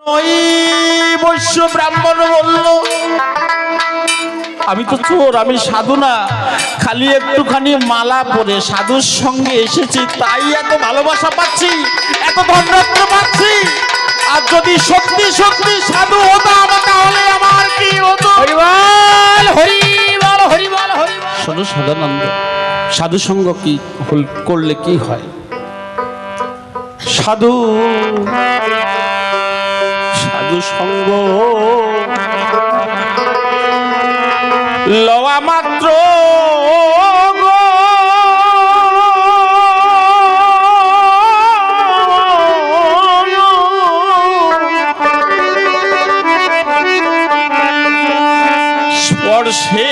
ওই বৈশ্য ব্রাহ্মণ বলল, আমি তো চোর, আমি সাধু না, খালি একটুখানি মালা পরে সাধুর সঙ্গে এসেছি, তাই এত ভালোবাসা পাচ্ছি, এত ধন্যবাদ পাচ্ছি। আর যদি সত্যি সত্যি সাধু হতাম তাহলে আমার কি হতো? হরিবল হরিবল হরিবল হরিবল। শোনো সদানন্দ, সাধু সঙ্গ কি করলে কি হয়? সাধু সাধু সঙ্গ লওয়া মাত্র স্পর্শে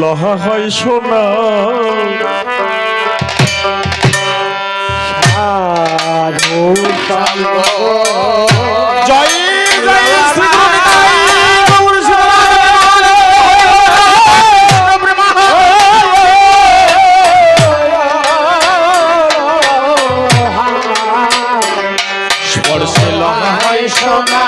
লহা হয় সোনা। জয় জয় শ্রী স্পর্শে লহা হয় সোনা।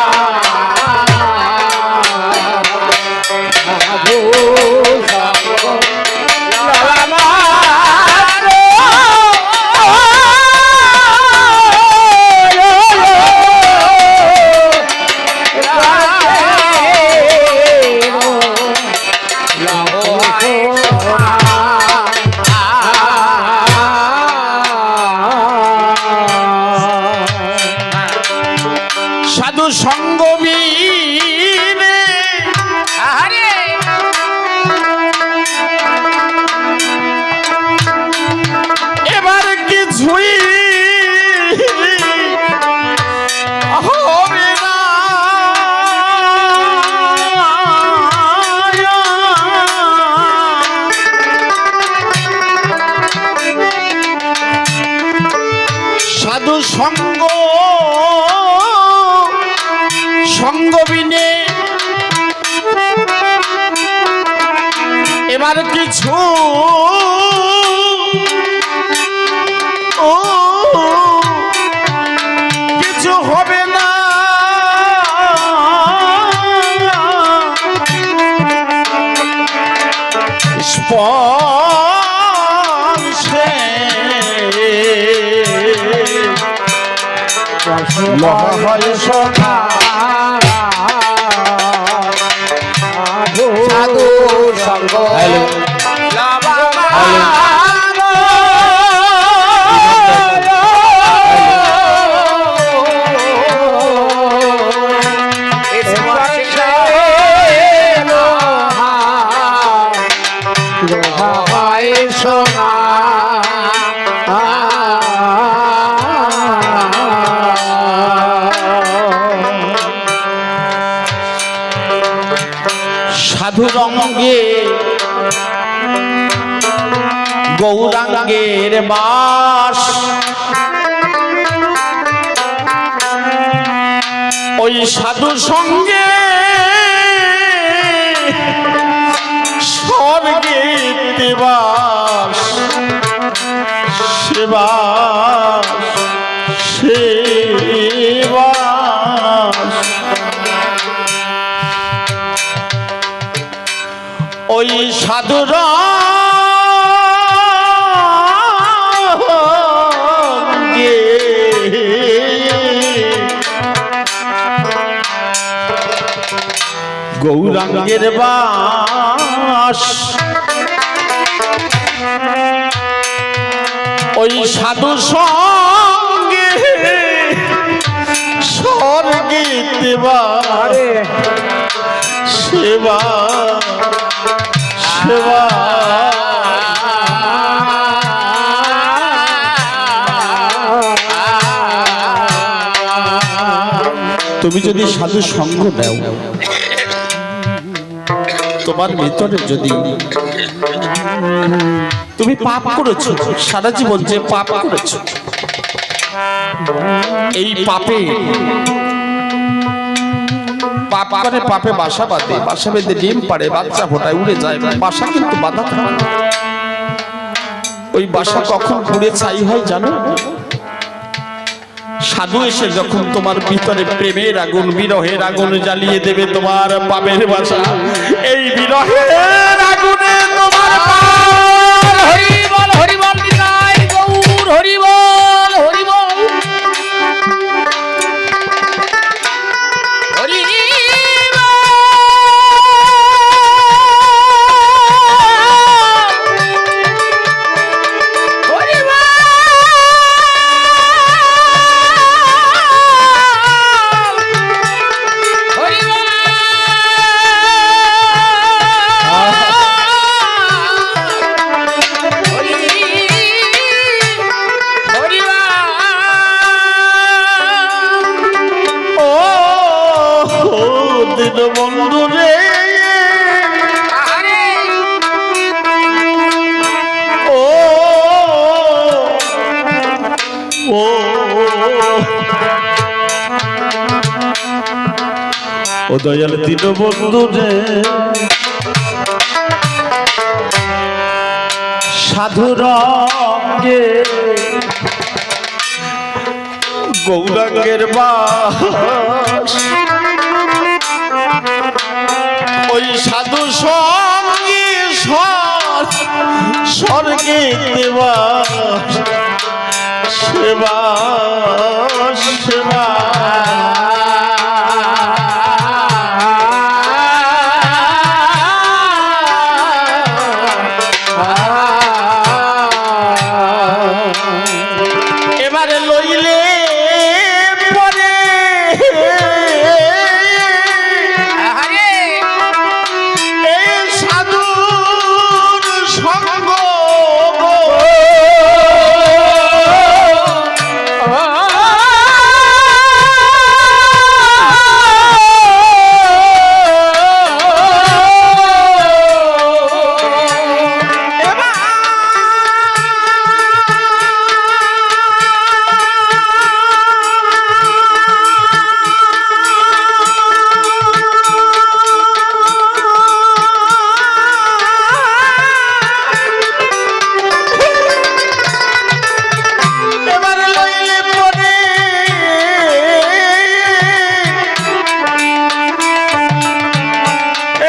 সাধু সঙ্গ বিনে আরে এবার কিছুই হবে না। সাধু সঙ্গ সঙ্গ বিনে এবার কিছু কিছু হবে না। স্পর্শে লহা হয় সোনা। সাধু সঙ্গ সাধু রঙ্গে গৌরাঙ্গের বাস, ওই সাধু সঙ্গে স্বর্গে বাস। সেবা সেবা ওই সাধুর গৌরাঙ্গের বাস, ওই সাধু সঙ্গে স্বর্গে দেবার সেবা সেবা। তুমি যদি সাধু সঙ্গ দাও, তোমার ভিতরে যদি তুমি পাপ করেছো, সারা জীবন যে পাপ করেছো, এই পাপে পাপ করে পাপে বাসা বাঁধে, বাসা বেঁধে ডিম পাড়ে, বাচ্চা ফোটায়, উড়ে যায়, বাসা কিন্তু বাধা থাকে। ওই বাসা কখন পুড়ে ছাই হয় জানো? সাধু এসে যখন তোমার ভিতরে প্রেমের আগুন বিরহের আগুন জ্বালিয়ে দেবে তোমার পাপের বাসা, এই বিরহের আগুনে তোমার হরি বল হরি বল বিনাই গৌর হরি বল হরি বল হরি বন্ধু রে, ও ও ও দয়াল দিন বন্ধু রে, সাধু রঙে গৌরাঙ্গের বাস, ওই সাধু সঙ্গী স্বর্গে দেবা সেবা সেবা এবারে লইলে পরে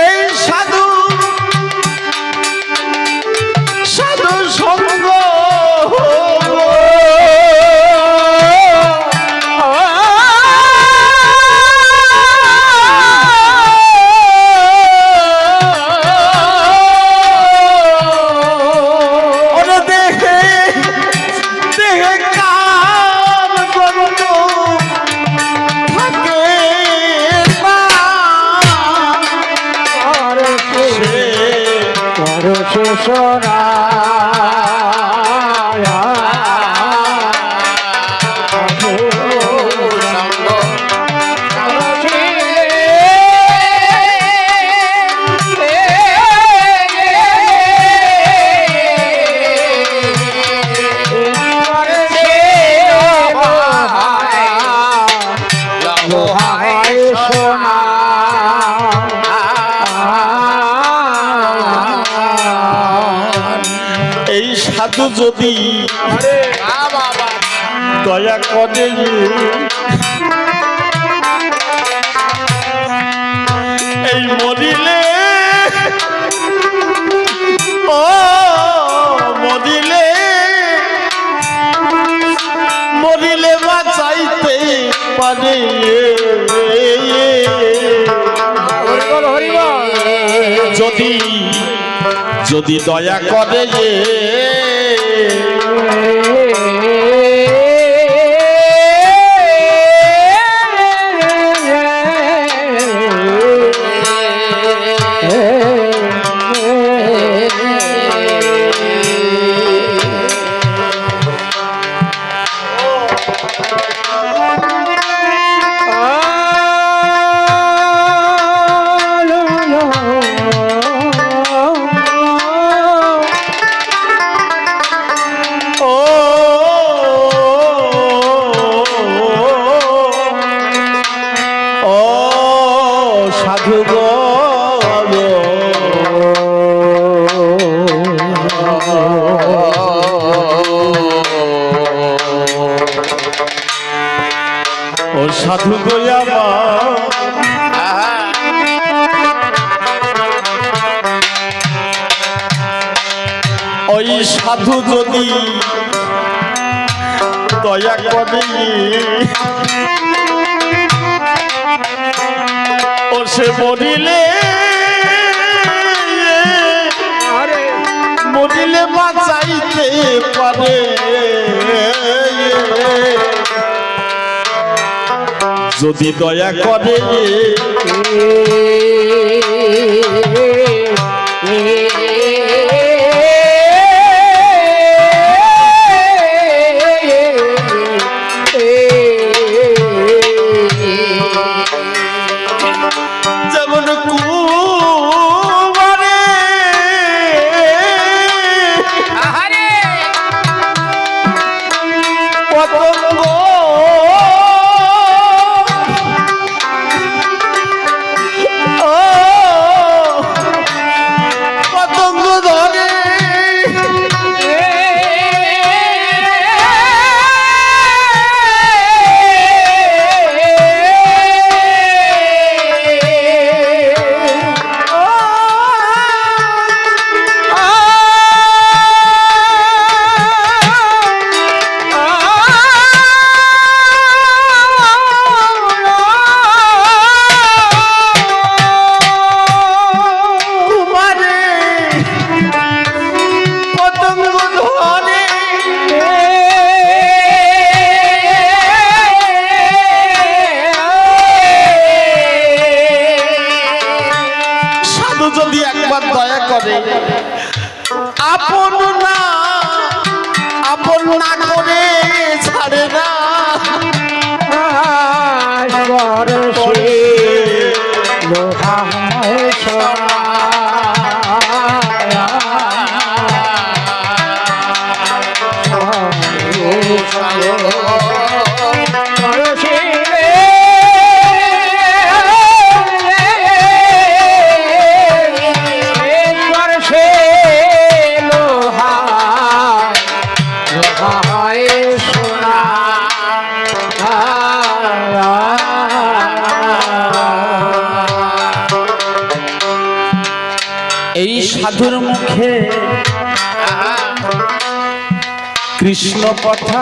এই সাধুর সঙ্গ এই সাধু যদি দয়া করে এই মরিলে, ও মরিলে মরিলে বাঁচাইতে পারে, যদি যদি দয়া করে সাধু দয়াবান ওই সাধু যদি দয়া করে ও সে মরিলে মরিলে বাঁচাইতে পারে যদি দয়া করে যেমন কুমারে পতঙ্গ পতঙ্গ ধরে যদি একবার দয়া করে আপন না করে ছাড়ে না এই সাধুর মুখে কৃষ্ণ কথা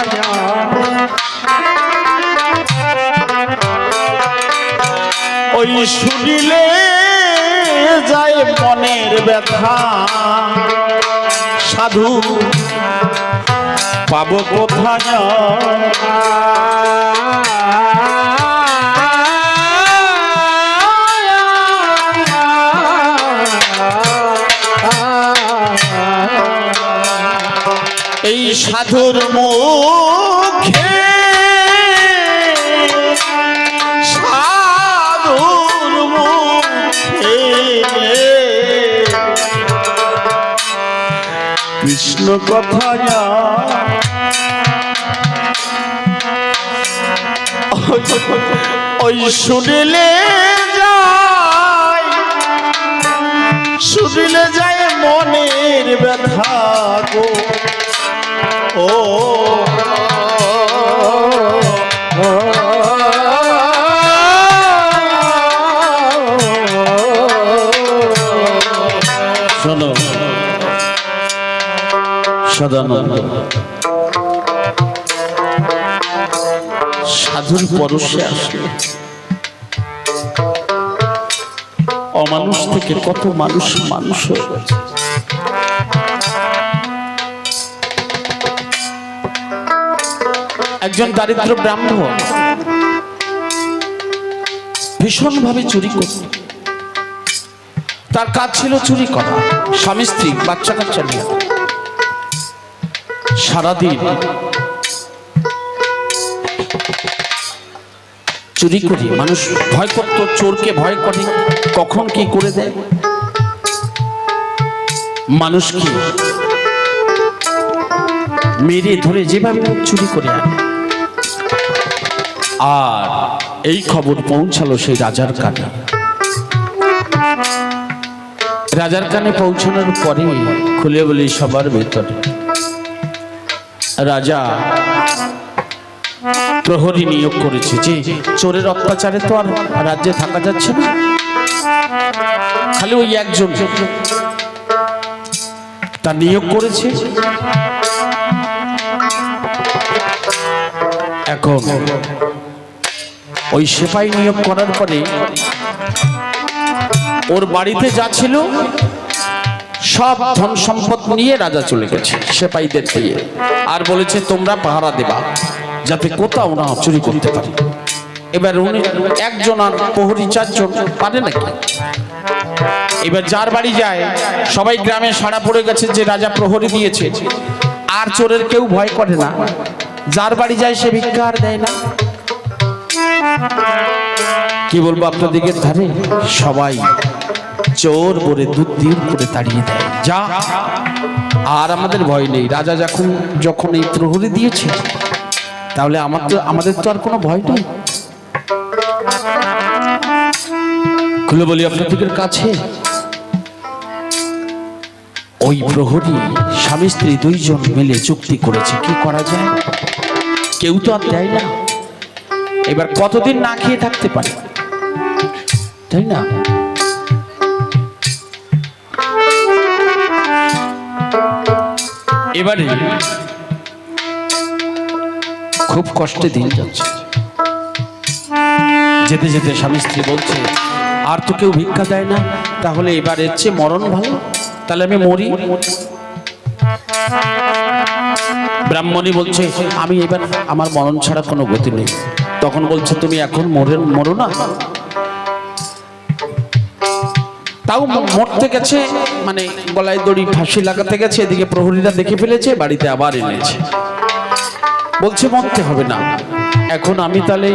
ওই শুনিলে যায় মনের ব্যথা সাধু পাবো কোথায় এই সাধুর মুখে সাধুর মুখে কৃষ্ণ কথা ওই শুনিলে যায় মনের ব্যথা গো ও শোনো সদানন্দ সাধুর পরশে আসলে অমানুষ থেকে কত মানুষ হয়ে গেছে। একজন দারিদ্র ব্রাহ্মণ ভীষণভাবে চুরি করত। তার কাজ ছিল চুরি করা, স্বামী স্ত্রী বাচ্চা কাচ্চা নিয়ে সারাদিন চুরি করি। মানুষ ভয় করত, চোরকে ভয় করে, কখন কি করে দেয়। মানুষকে মেরে ধরে যেভাবে চুরি করে আনে। আর এই খবর পৌঁছালো সেই রাজার কানে। রাজার কানে পৌঁছানোর পরে খুলে বলি সবার ভেতরে রাজা প্রহরী নিয়োগ করেছে যে চোরের অত্যাচারে তো আর রাজ্যে থাকা যাচ্ছে না, খালি ওই একজন তার নিয়োগ করেছে। এখন ওই সেপাই নিয়োগ করার পরে ওর বাড়িতে যা ছিল সব ধন সম্পদ নিয়ে রাজা চলে গেছে সেপাইদের দিয়ে, আর বলেছে তোমরা পাহারা দেবা যাতে কোথাও না চুরি করতে পারে। এবার উনি একজন আর প্রহরী 4 জন পারে নাকি? এবার যার বাড়ি যায় সবাই গ্রামে সাড়া পড়ে গেছে যে রাজা প্রহরী দিয়েছে, আর চোরের কেউ ভয় করে না, যার বাড়ি যায় সে ভিক্ষা আর দেয় না। কি বলবো আপনাদেরকে, ধারে সবাই চোর বলে দুধ দিয়ে করে তাড়িয়ে দেয়, যা আর আমাদের ভয় নেই। রাজা যখন এই প্রহরী দিয়েছে তাহলে আমাদের তো আর কোনো ভয় নেই। খুলে বলি আপনাদের কাছে, ওই প্রহরী স্বামী স্ত্রী 2 জন মিলে চুক্তি করেছে কি করা যায়, কেউ তো আর দেয় না। এবার কতদিন না খেয়ে থাকতে পারে, তাই না? এবারে খুব কষ্টে দিন যাচ্ছে, যেতে যেতে স্বামী স্ত্রী বলছে আর তো কেউ ভিক্ষা দেয় না, তাহলে এবার এর চেয়ে মরণ ভালো, তাহলে আমি মরি। ব্রাহ্মণী বলছে আমি এবার আমার মরণ ছাড়া কোনো গতি নেই। তখন বলছে তুমি এখন মরো না, তাও মরতে গেছে, মানে গলায় দড়ি ফাঁসি লাগাতে গেছে, এদিকে প্রহরীরা দেখে ফেলেছে, বাড়িতে আবার এনেছে। বলছে মরতে হবে না, এখন আমি তাহলে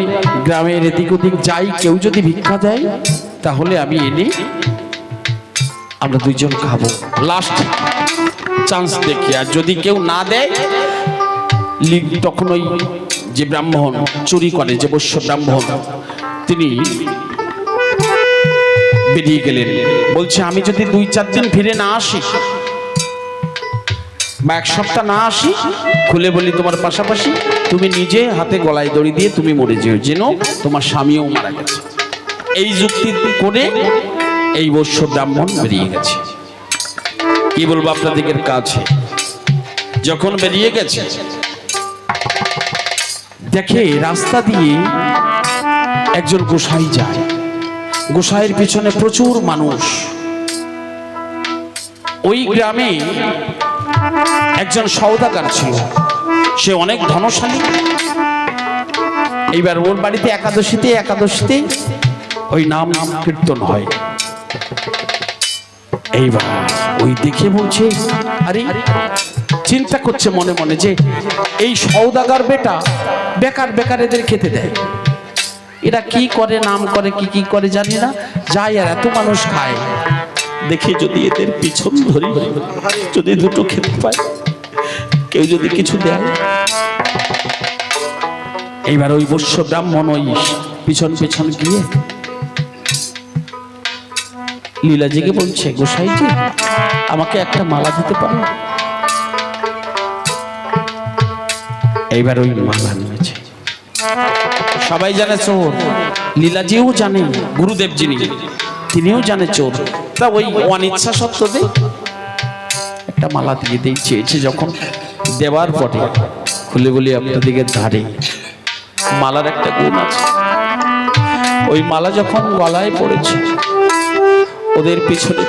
গ্রামের এদিক ওদিক যাই, কেউ যদি ভিক্ষা দেয় তাহলে আমি এনে আমরা 2 জন খাবো, লাস্ট চান্স দেখি। আর যদি কেউ না দেয়, তখন ওই যে ব্রাহ্মণ চুরি করে, যে বৈশ্য ব্রাহ্মণ, তিনি বেরিয়ে গেলেন। বলছে আমি যদি 2-4 দিন ফিরে না আসি বা 1 সপ্তাহ না আসি, খুলে বলি তোমার পাশাপাশি তুমি নিজে হাতে গলায় দড়ি দিয়ে তুমি মরে যেও, যেন তোমার স্বামীও মারা গেছে। এই যুক্তি করে এই বৈশ্য ব্রাহ্মণ বেরিয়ে গেছে। কি বলবো আপনাদের কাছে, যখন বেরিয়ে গেছে দেখে রাস্তা দিয়ে একজন গোসাই যায়, গোসাইয়ের পিছনে প্রচুর মানুষ। ওই গ্রামে একজন সওদাগর ছিল, সে অনেক ধনশালী। এইবার ওর বাড়িতে একাদশীতে ওই নাম কীর্তন হয়। এইবার ওই দেখে বলছে, আরে চিন্তা করছে মনে মনে যে এই সওদাগর বেটা বেকার এদের খেতে দেয়, এরা কি করে নাম করে কি করে জানি না, যায় আর এত মানুষ খায়, দেখে যদি এদের পিছন ধরি, যদি 2টো খেতে পায়, কেউ যদি কিছু দেয়। এইবার ওই বৈশ্য ব্রাহ্মণ ওই পিছন গিয়ে লীলাজিকে বলছে, গোসাইজি আমাকে একটা মালা দিতে পারো? এইবার ওই মালা নিয়েছে। সবাই জানে চোর, লীলাজিও জানে, গুরুদেব যিনি তিনিও জানে চোর, তা ওই অনিচ্ছা সত্ত্বে একটা মালা দিয়ে চেয়েছে। যখন দেওয়ার পরে খুলে বলি আপনাদের ধারে মালার একটা গুণ আছে, ওই মালা যখন গলায় পড়েছে, ওদের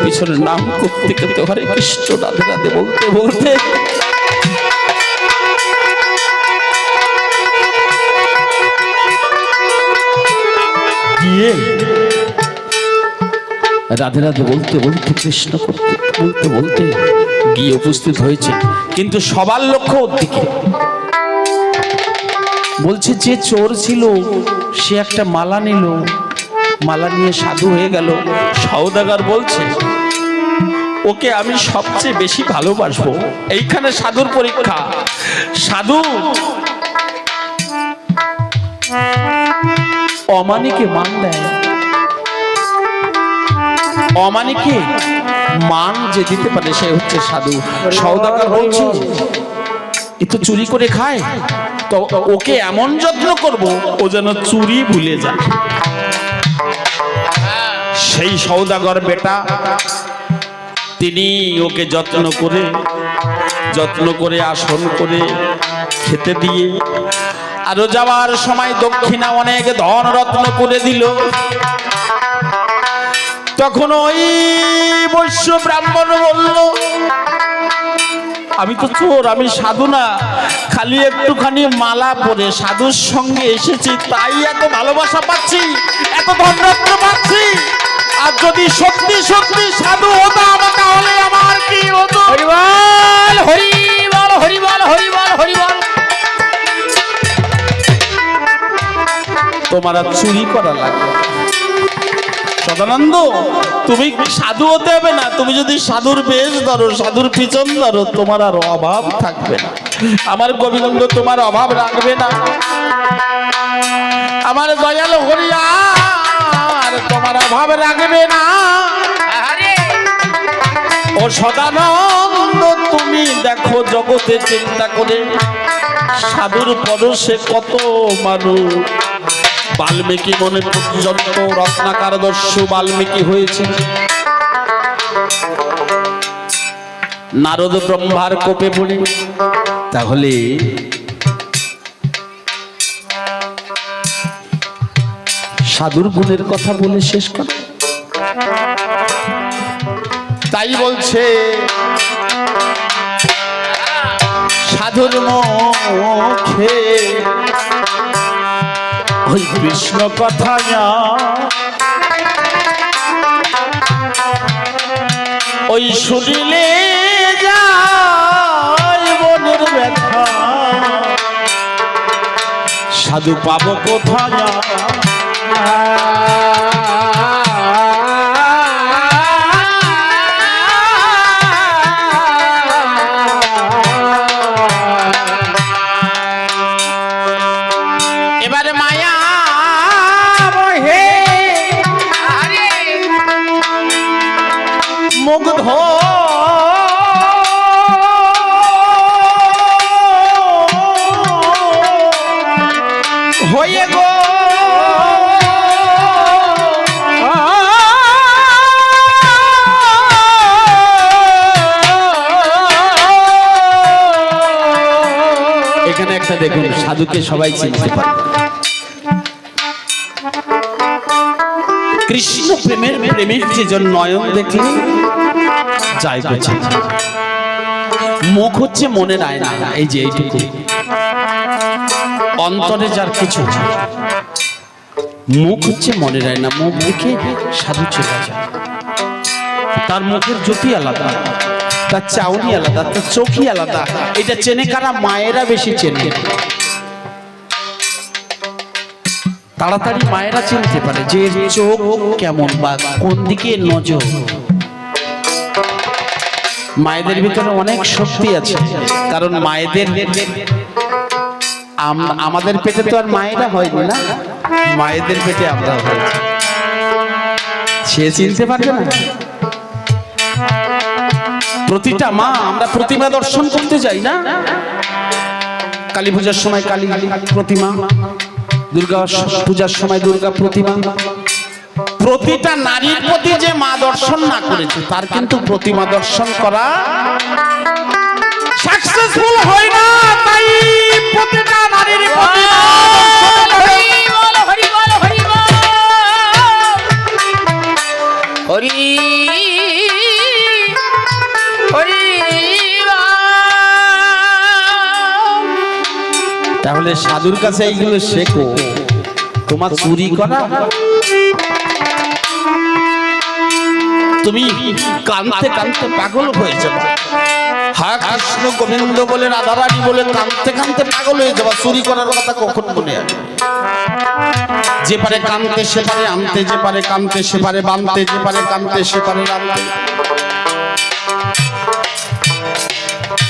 পিছনে নাম করতে হরে কৃষ্ণ রাধে রাধে বলতে গিয়ে রাধে রাধে বলতে কৃষ্ণ বলতে গিয়ে উপস্থিত হয়েছে। কিন্তু সবার লক্ষ্য ওর দিকে। বলছে যে চোর ছিল সে একটা মালা নিল, মালা নিয়ে সাধু হয়ে গেল। সওদাগর বলছে ওকে আমি সবচেয়ে বেশি ভালোবাসবো। এইখানে সাধুর পরীক্ষা। সাধু অমানিকে মান দেয়, অমানিকে মান যে দিতে পারে সে হচ্ছে সাধু। সওদাগর বলছে এ তো চুরি করে খায়, তো ওকে এমন যত্ন করব ও যেন চুরি ভুলে যায়। সেই সওদাগর বেটা তিনি ওকে যত্ন করে আসন করে খেতে দিয়ে আরো যাওয়ার সময় দক্ষিণা অনেক ধন রত্ন করে দিল। তখন ওই বৈশ্য ব্রাহ্মণ বলল, আমি তো চোর, আমি সাধু না, খালি একটুখানি মালা পরে সাধুর সঙ্গে এসেছি, তাই এত ভালোবাসা পাচ্ছি, এত ধনরত্ন পাচ্ছি। আর যদি সত্যি সত্যি সাধু হতাম তাহলে আমার কি হতো? হরিবল হরিবল হরিবল হরিবল হরিবল। তোমার আর চুরি করা লাগবে। সদানন্দ, তুমি সাধু হতে হবে না, তুমি যদি সাধুর বেশ ধরো, সাধুর পিছন ধরো, তোমার আর অভাব থাকবে না। আমার গোবিন্দ তোমার অভাব রাখবে না। আমার দয়াল হরিয়ার তোমার অভাব রাখবে না। ও সদানন্দ, তুমি দেখো জগতে চিন্তা করে সাধুর পরশে কত মানুষ। বাল্মীকি মনে পর্যন্ত রত্নাকার দস্যু বাল্মীকি হয়েছে। নারদ ব্রহ্মার কোপে পড়ে। তাহলে সাধুর গুণের কথা বলে শেষ কর। তাই বলছে সাধুর মুখে ওই কৃষ্ণ কথা ওই শুনিলে যায় মনের ব্যথা, সাধু পাবো কোথায়? এবারে মায়া মুগ্ধ হয়ে গো এখানে একটা দেখুন, সাধুকে সবাই চিনতে পারে। কৃষ্ণ প্রেমের যে নয়ন দেখলে যাই গেছে। মুখ হচ্ছে মনের আয়না, এই যে এইটুকু অন্তরে যার কিছু, মুখ হচ্ছে মনের আয়না। মুখ দেখে সাধু চলে যায়। তার মুখের জ্যোতি আলাদা, তার চাউনি আলাদা, তার চোখই আলাদা। এটা চেনে কারা? মায়েরা বেশি চেনে। তাড়াতাড়ি মায়েরা চিনতে পারে যে চোখ কেমন বা কোন দিকে নজর। মায়েদের ভিতরে অনেক শক্তি আছে, কারণ মায়েদের আমাদের পেটে তো আর মায়েরা হয়নি না, মায়েদের পেটে আমরা হয়েছি। সে চিনতে পারবে না। প্রতিটা মা, আমরা প্রতিমা দর্শন করতে যাই না, কালী পূজার সময় কালী প্রতিমা, দুর্গা পূজার সময় দুর্গা প্রতিমা। প্রতিটা নারীর প্রতি যে মা দর্শন না করেছে তার কিন্তু প্রতিমা দর্শন করা সাকসেসফুল হয় না। তাই প্রতিটা নারীর প্রতি তাহলে সাধুর কাছে এইগুলো শেখো। তোমার চুরি করা, তুমি কানতে কানতে পাগল হয়ে যাবে। হ্যাঁ, কৃষ্ণ গোবিন্দ বলে, রাধারানী বলে কানতে কানতে পাগল হয়ে যাবে। চুরি করার কথা কখন মনে আসে? যে পারে কানতে সে পারে আনতে, যে পারে কানতে সে পারে বানতে, যে পারে কানতে সে পারে রানতে।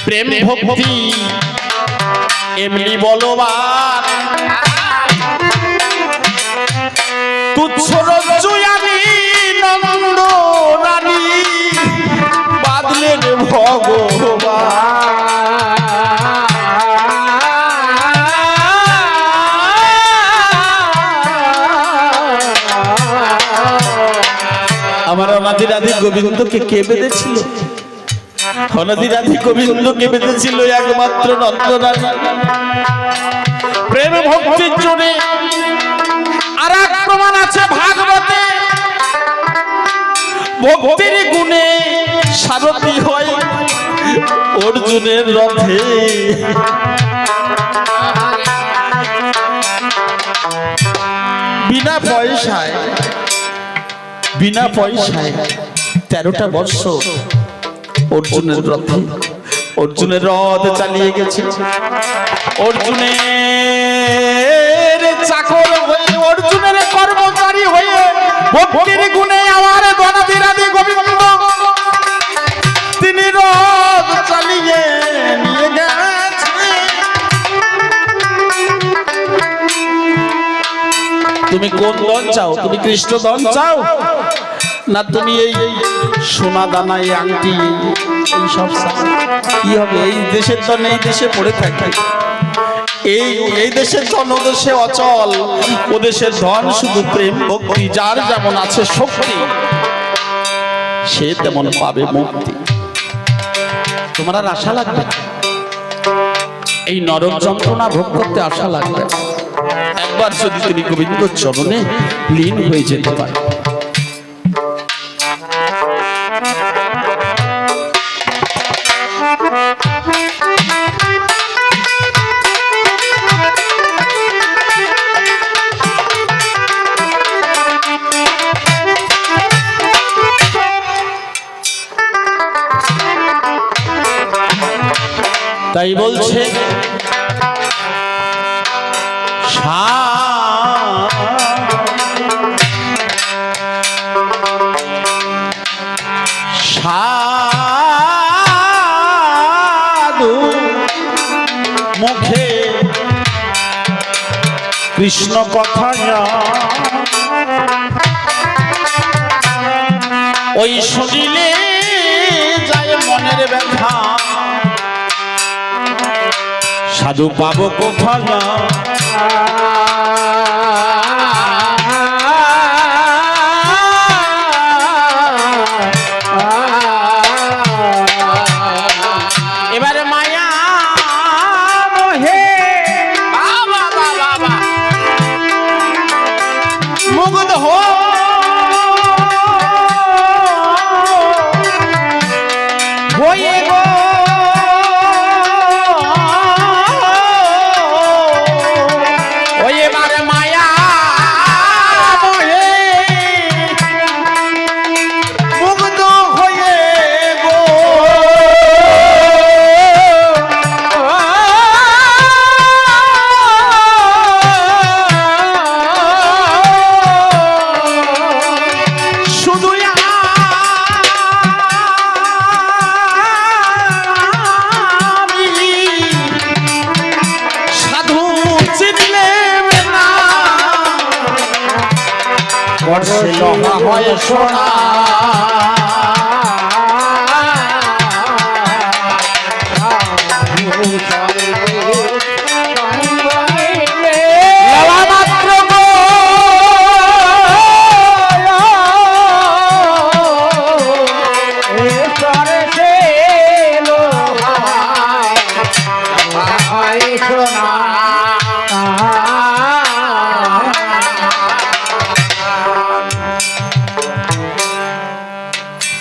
প্রেম ভক্তি এমনি বলবান, তুচ্ছ রজ্জু আমি নন্দ রানী বাদলেন ভগবান। অনাদি রাধি গোবিন্দকে কে বেঁধেছিল? অনাদি রাধি গোবিন্দকে বেঁধেছিল একমাত্র নন্দরানী। প্রেম ভক্তির জোরে আর এক প্রমাণ আছে ভাগবতে, ভক্তির গুণে সারথি হয় অর্জুনের রথে। বিনা পয়সায় 13টা বর্ষ অর্জুনের রথে, অর্জুনের রথ চালিয়ে গেছে। অর্জুনের চাকর হয়ে, অর্জুনের কর্মচারী হয়ে ভক্তির গুণে আমার অনাদি রাধি গোবিন্দ তিনি রথ চালিয়ে নিয়ে গেছে। তুমি কোন দন চাও? তুমি কৃষ্ণ দন চাও, না তুমি এই সোনা দানা, এই আংটি, এই সব কি হবে? এই দেশের ধন এই দেশে পড়ে থাকে, এই দেশের ধন ও দেশে অচল। ও দেশের ধন শুধু প্রেম ভক্তি, যার যেমন আছে শক্তি সে তেমন পাবে মুক্তি। তোমার আর আশা লাগবে, এই নরক যন্ত্রণা ভোগ করতে আশা লাগবে। একবার যদি তুমি গোবিন্দ চরণে লীন হয়ে যেতে পারো। তাই বলছে সাধু মুখে কৃষ্ণ কথা ওই শুনিলে যায় মনের ব্যথা, সাধু পাবো কোথা না। এবারে মায়া মোহে মুগ্ধ হয়ে গো হয় সোনা।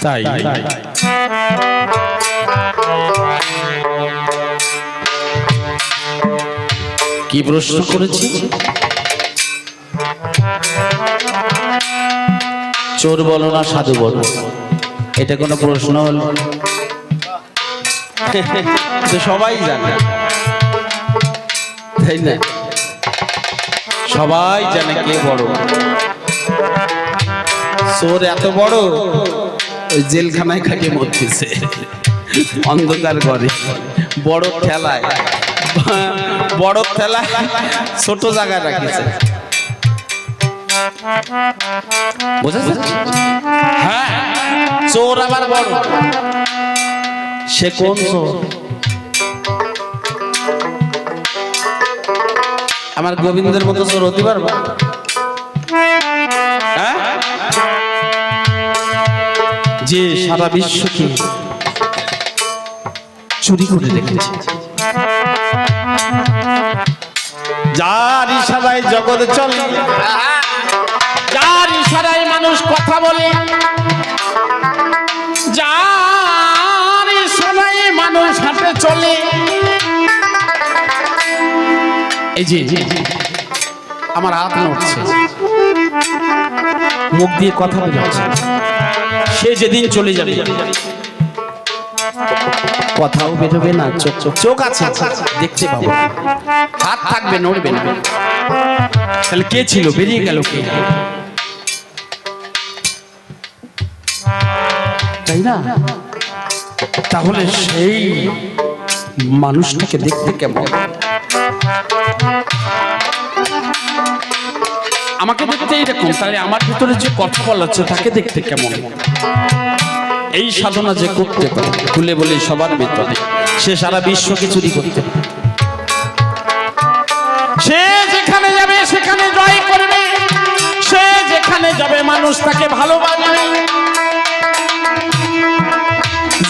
তাই কি প্রশ্ন করেছি? চোর বলো না সাধু বলো, এটা কোনো প্রশ্ন হল? তো সবাই জানে, তাই না? সবাই জানে কে বড়। চোর এত বড় ওই জেলখানায় খাটিয়ে মরতেছে অন্ধকার ঘরে, বড় ঠেলায় ছোট জায়গায় রাখিছে। বোঝা যাচ্ছে? হ্যাঁ, চোর আবার বড়। সে কোন চোর? আমার গোবিন্দের মতো চোর হতে পারবা? যে সারা বিশ্বকে চুরি করে রেখেছে, যার ইশারায় জগৎ চলে, যার ইশারায় মানুষ কথা বলে, যার ইশারায় মানুষ হাঁটে চলে। এই যে আমার হাত নড়ছে, মুখ দিয়ে কথা বোঝাচ্ছে, সে যেদিন চলে যাবে কথাও বেরোবে না, চোখ আছে দেখতে পাবো, হাত থাকবে নড়বে না। তাহলে কে ছিল, বেরিয়ে গেল কে? তাই না? তাহলে সেই মানুষটাকে দেখতে কেমন? আমাকে দেখতে এইরকম, তাহলে আমার ভিতরে যে কথা বলা হচ্ছে তাকে দেখতে কেমন? এই সাধনা যে করতে পারে, খুলে বলে সবার ভিতরে, সে সারা বিশ্বকে চুরি করতে পারে। সে যেখানে যাবে সেখানে জয় করবে, সে যেখানে যাবে মানুষ তাকে ভালোবাসবে।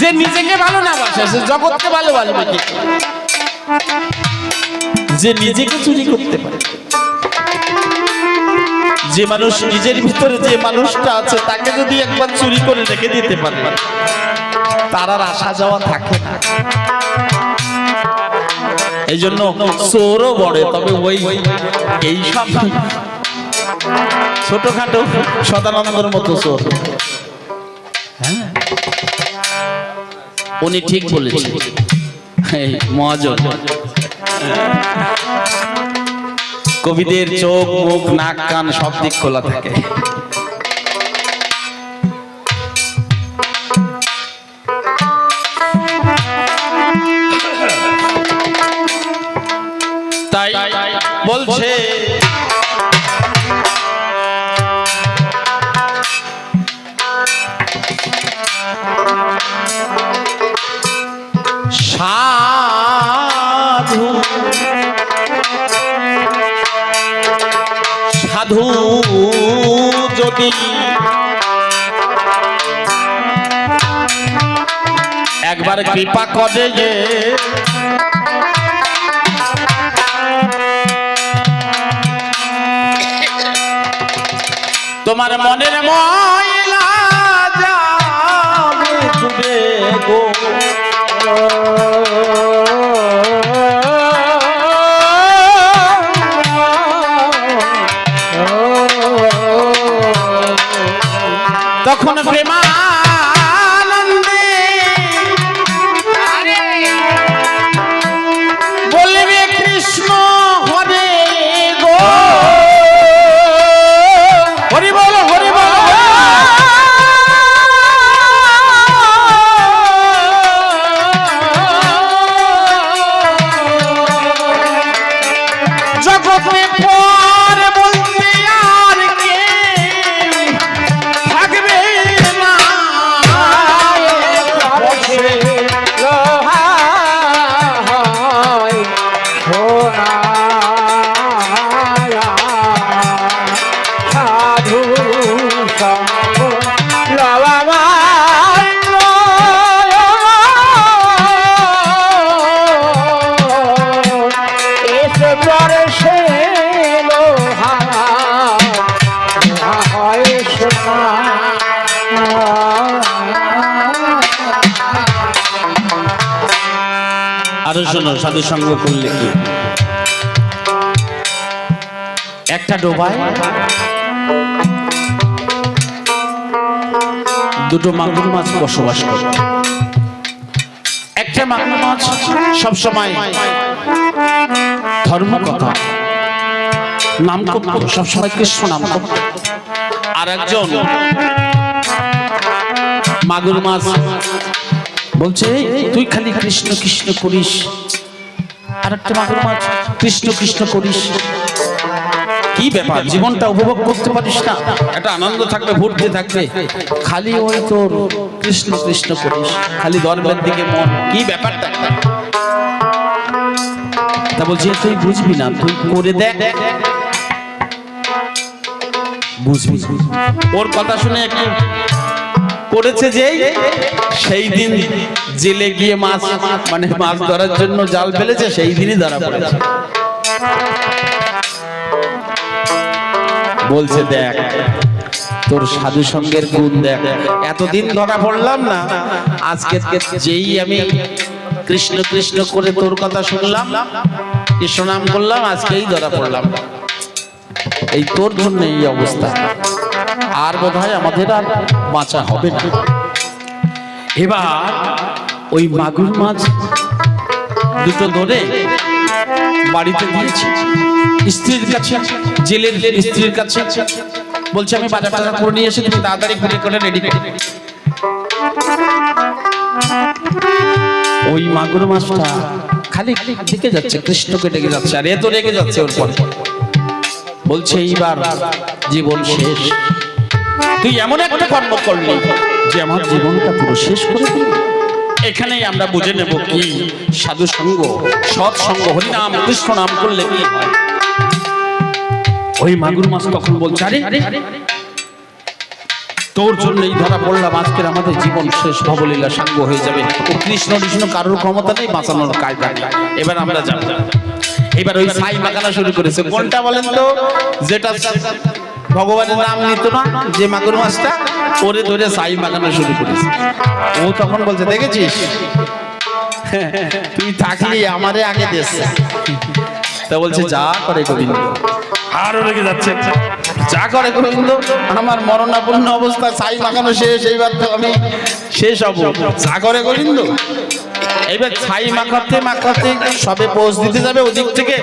যে নিজেকে ভালো না বাসে সে জগৎকে ভালোবাসবে কি? যে নিজেকে চুরি করতে পারে, যে মানুষ নিজের ভিতরে যে মানুষটা আছে তাকে যদি একবার চুরি করে রেখে দিতে পারে, তার আর আসা যাওয়া থাকে না। এই জন্য চোরও বড়ে, তবে ওই এই সব ছোটখাটো সদানন্দের মতো চোর। হ্যাঁ, উনি ঠিক বলেছেন, এই মহাজন। কবিদের চোখ মুখ নাক কান সব দিক খোলা থাকে। তাই বলছে সাধু সাধু যদি একবার কৃপা করে যে তোমার মনের ময়লা যাবে ডুবে গো, তখন প্রেমানন্দে বলবে কৃষ্ণ হরে গো, হরি বল হরি বল। জগতে পর বলতে আর কে থাকবে না, সাধু এসে পরে সে আরো শোনো, সাধু সঙ্গ করলে কি? একটা ডোবায় দুটো মাগুর মাছ বসবাস করে। একটা মাগুর মাছ সবসময় ধর্ম কথা নাম করত, সবসময় কৃষ্ণ নাম করত। আর একজন মাগুর মাছ বলছে তুই খালি কৃষ্ণ কৃষ্ণ করিস, আর একটা মাগুর মাছ কৃষ্ণ কৃষ্ণ করিস, কি ব্যাপার, জীবনটা উপভোগ করতে পারিস না? একটা আনন্দ থাকবে, ফুর্তি থাকবে, খালি ওই তোর কৃষ্ণ কৃষ্ণ করিস, খালি ধর্মের দিকে মন, কি ব্যাপারটা? তা বলছে তুই বুঝবি না, তুই করে দেখ বুঝবি। ওর কথা শুনে একটু করেছে যেই সেই দিন জেলে গিয়ে মাছ মানে মাছ ধরার জন্য জাল ফেলেছে, সেই দিনই ধরা পড়েছে। বলছে দেখ তোর সাধু সঙ্গের গুণ দেখ, এতদিন ধরা পড়লাম না, আজকে যেই আমি কৃষ্ণ কৃষ্ণ করে তোর কথা শুনলাম, কৃষ্ণ নাম করলাম, আজকেই ধরা পড়লাম। এই তোর জন্য এই অবস্থা, আর বোধহয় আমাদের আর বাঁচা হবে না। এবার ওই মাগুর মাছ দুটো ধরে বাড়িতে দিয়েছি স্ত্রীর কাছে, জেলের স্ত্রীর কাছে। বলছে আমি বাজার টাজার করে নিয়ে এসে তুমি তাড়াতাড়ি ঘুরে করে রেডি করে। ওই মাগুর মাছটা খালি ডেকে যাচ্ছে, কৃষ্ণকে ডেকে যাচ্ছে, আর এ তো রেগে যাচ্ছে ওর পর। বলছে এইবার জীবন শেষ, তুই এমন একটা কর্ম করলি যে আমার জীবনটা পুরো শেষ করে দিলি। এখানেই আমরা বুঝে নেব কি সাধু সঙ্গ, সৎ সঙ্গ, হরিনাম কৃষ্ণ নাম করলে কি হয়। ওই মাগুর মাছ তখন বলছে আরে তোর জন্যই ধরা পড়লাম, আজকের আমাদের জীবন শেষ, ভবলীলা সাঙ্গ হয়ে যাবে। ও কৃষ্ণ কৃষ্ণ কারোর ক্ষমতা নেই বাঁচানোর কায়দা নেই। এবার আমরা যাব। এবার ওই সাই মাখানা শুরু করেছে। কোনটা বলেন তো? যেটা ভগবানের নাম নিত না, যে মাগুর মাছটা, ওরে ধরে সাই মাখানা শুরু করেছে। ও তখন বলছে দেখেছিস তুই থাকলি আমারে আগে দেশ। তা বলছে যা করে গোবিন্দ, আরো রেগে যাচ্ছে, যা করে গোবিন্দ, আমার মরণাপন্ন অবস্থা, ছাই মাখানো শেষ, এইবার তো আমি শেষ হব, যা করে গোবিন্দ। এইবার ছাই মাখাতে মাখাতে সবে পৌঁছ দিতে যাবে, ওদিক থেকে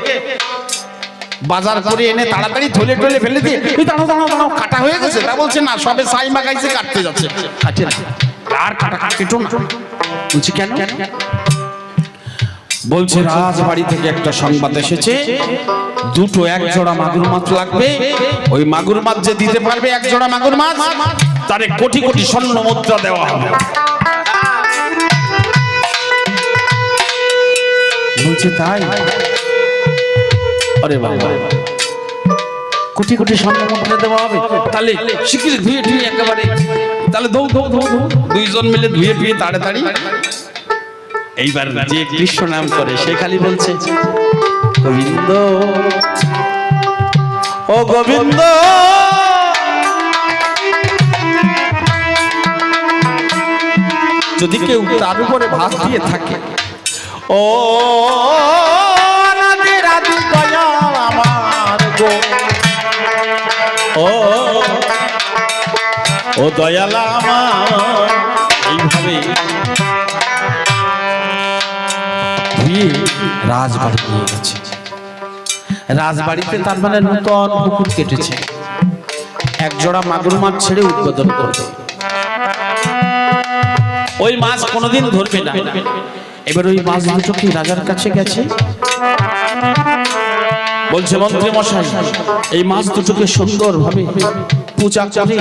বাজার করে এনে তাড়াতাড়ি থলে টলে ফেলে দিয়ে দাঁড়াও দাঁড়াও দাঁড়াও, কাটা হয়ে গেছে। তা বলছে না, সবে ছাই মাখাইছে, কাটতে যাচ্ছে, কাটে না, আর কাটা কেটো না। বলছি কেন? বলছে রাজবাড়ি থেকে একটা সংবাদ এসেছে, দুটো এক জোড়া মাগুর মাছ লাগবে। ওই মাগুর মাছ যে দিতে পারবে এক জোড়া মাগুর মাছ, তারে কোটি কোটি স্বর্ণ মুদ্রা দেওয়া হবে। বলছে তাই? আরে বাবা, কোটি কোটি স্বর্ণ মুদ্রা দেওয়া হবে, তাহলে শিগগিরই ধুয়ে ধুয়ে একেবারে, তাহলে দৌ দৌ দৌ দৌ, দুইজন মিলে ধুয়ে ধুয়ে তাড়াতাড়ি। এইবার যে কৃষ্ণ নাম করে সে খালি বলছে গোবিন্দ, ও গোবিন্দ, যদি কেউ তার উপরে ভাত দিয়ে থাকে, ও রাধে রাধে দয়া আমার গো, ও দয়ালা আমার। এইভাবে রাজবাড়ি নিয়ে গেছে। রাজবাড়িতে তার মানে নতুন পুকুর কেটেছে, এক জোড়া মাগুর মাছ ছেড়ে উদ্বোধন করবে। ওই মাছ কোনোদিন ধরবে না। এবার ওই মাছ দুটো কি রাজার কাছে গেছে, বলছে মন্ত্রী মশাই, এই মাছ দুটোকে সুন্দরভাবে পূজা করে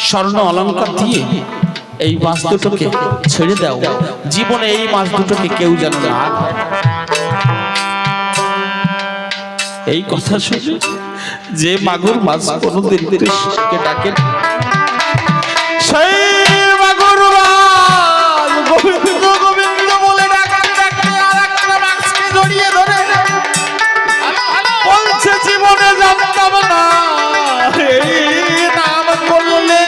স্বর্ণ অলংকার দিয়ে এই মাছ দুটোকে ছেড়ে দাও, জীবনে এই মাছ দুটোকে কেউ যেন না। এই কথা শুনে যে মাগুর মাছ কোনোদিন কৃষ্ণকে ডাকে, সেই মাগুর মাছ গোবিন্দ গোবিন্দ বলে ডাকতে ডাকতে আর একটা মাছকে জড়িয়ে ধরে বলছে জীবনে জানতাম না এই নাম করলে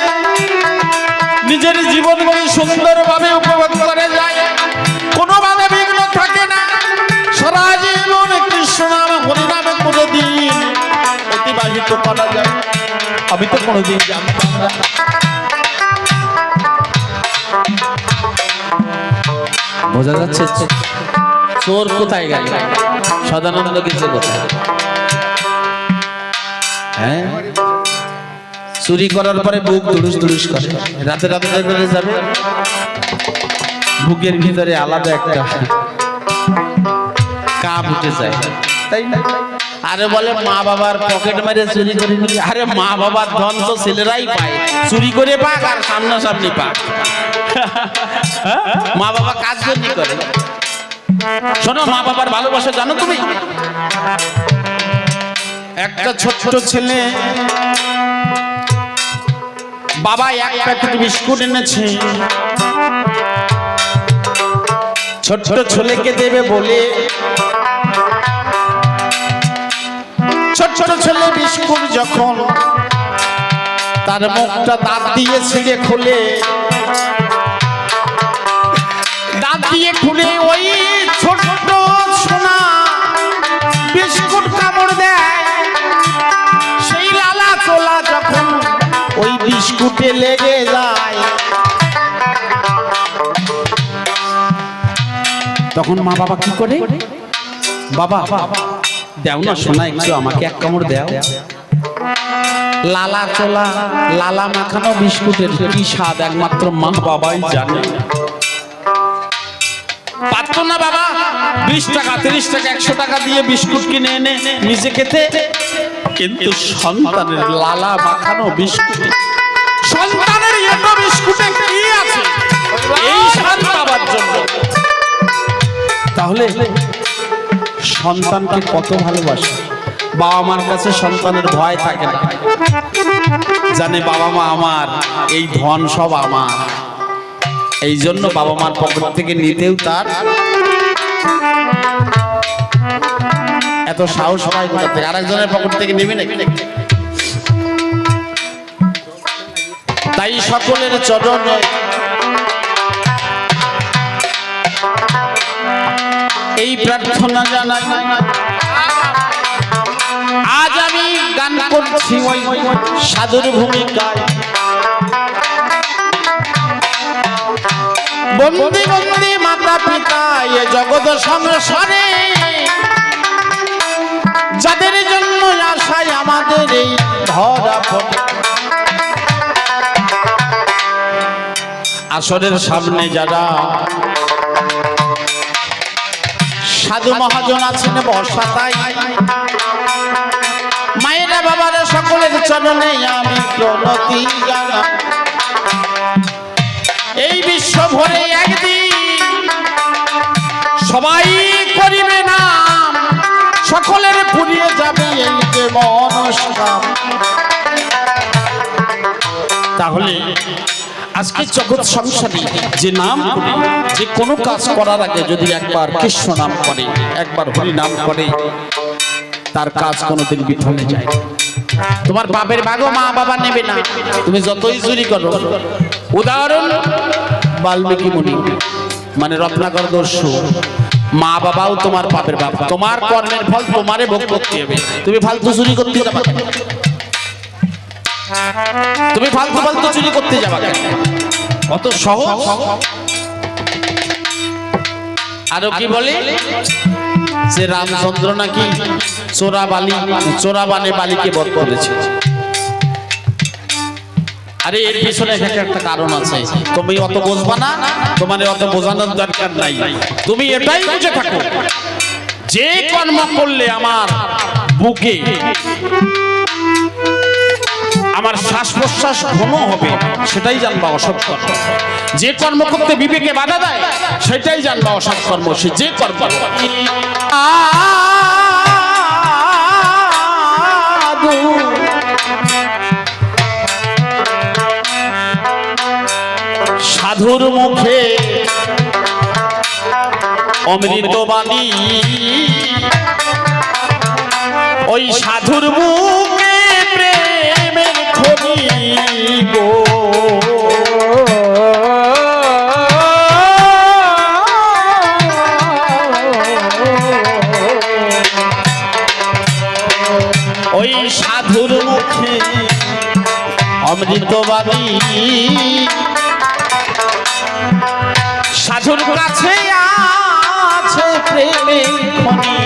নিজের জীবনকে সুন্দরভাবে উপভোগ করা যায়, কোনো বাধা বিঘ্ন থাকে না, সারা জীবন কৃষ্ণ নাম হরিনামে করে দিন অতিবাহিত করা যায়। আমি তো কোনোদিন জানতাম না। বোঝা যাচ্ছে চোর কোথায় গেল, সদানন্দ গেছে কোথায়? হ্যাঁ, চুরি করার পরে বুক দুরুস দুরুস করে, রাতে রাতে করে যাবে, বুকের ভিতরে আলাদা একটা কাপ উঠে যায়, তাই না? আরে বলে মা বাবার পকেট মেরে চুরি করে নিবি। আরে মা বাবার ধন তো ছেলেরাই পায়, চুরি করে পাক আর সামনাসামনি পাক। মা বাবা কাজ করে। শোনো, মা বাবার ভালোবাসা জানো তুমি? একটা ছোট্ট ছেলে বাবা এক প্যাকেট বিস্কুট এনেছে, ছোট্ট ছেলেকে দেবে বলে ছোট্ট ছেলে বিস্কুট যখন তার মুখটা দাঁত দিয়ে ছিঁড়ে খুলে, দাঁত দিয়ে খুলে ওই ছোট্ট সোনা বিস্কুট কামড় দেয়, সেই লালা চোলা যখন ওই বিস্কুটে লেগে যায়, তখন মা বাবা কি করে? বাবা দেও না সোনা, একটু আমাকে এক কামড় দেও। লালা চোলা লালা মাখানো বিস্কুটের কি স্বাদ একমাত্র মা বাবাই জানে। পারতো না বাবা 20 টাকা 30 টাকা 100 টাকা দিয়ে বিস্কুট কিনে এনে নিজে খেতে, কিন্তু সন্তানের লালা মাখানো বিস্কুট, সন্তানের এত বিস্কুটে কি আছে এই স্বাদ পাবার জন্য? তাহলে সন্তানকে কত ভালোবাসে। বাবা মার কাছে সন্তানের ভয় থাকে না, জানে বাবা মা আমার, এই ধন সব আমার, এই জন্য বাবা মার পকেট থেকে নিতেও তার এত সাহস পায় কোথা থেকে? আরেকজনের পকেট থেকে নেবে নাকি? তাই সকলের চরণে এই প্রার্থনা জানাই। আজ আমি গান করছি ওই সাধুর ভূমিকায়, বন্দি বন্দি মাতা পিতা এ জগৎ সংসারে, যাদের জন্য আশায় আমাদের এই ধরা পড়ে। আসরের সামনে যারা সাধু মহাজন আছেন বর্ষা, তাই মায়েরা বাবারা সকলের চরণে আমি প্রণতি জানাই। এই বিশ্ব ভরে একদিন সবাই করিবে না, সকলের পুরিয়ে যাবে এই যে মনস্কাম। তাহলে আজকে জগৎ সংসারী যে নাম করে, যে কোনো কাজ করার আগে যদি একবার কৃষ্ণ নাম করে, একবার হরি নাম করে, তার কাজ কোনোদিন বিফলে যায়। তোমার বাপের ভাগও মা বাবা নেবে না, তুমি যতই চুরি করো। উদাহরণ বাল্মীকি মুনি, মানে রত্নাকর দস্যু, মা বাবাও তোমার বাপের বাবা, তোমার কর্মের ফল তোমারে ভোগ করতে হবে। তুমি ফালতু চুরি করতে যাবা, তুমি ফালতু ফালতু চুরি করতে যাবা, কত সহজ। আরো কি বলে যে রামচন্দ্র নাকি চোরা বানে বালিকে বধ করেছে। আরে এর পিছনে একটা কারণ আছে, তুমি অত বুঝবা না, তোমার অত বোঝানোর দরকার নাই। তুমি এটাই বুঝে থাকো, যে কর্ম করলে আমার বুকে আমার শ্বাস প্রশ্বাস ঘন হবে, সেটাই জানবা অসৎ কর্ম। যে কর্ম করতে বিবেকে বাধা দেয়, সেটাই জানবা অসৎ কর্ম। সে যে কর্ম সাধুর মুখে অমৃতবাণী, ওই সাধুর মুখে প্রেমের খনি গো। ওই সাধুর মুখে অমৃতবাণী, সাধুর কাছে আছে প্রেমের খনি।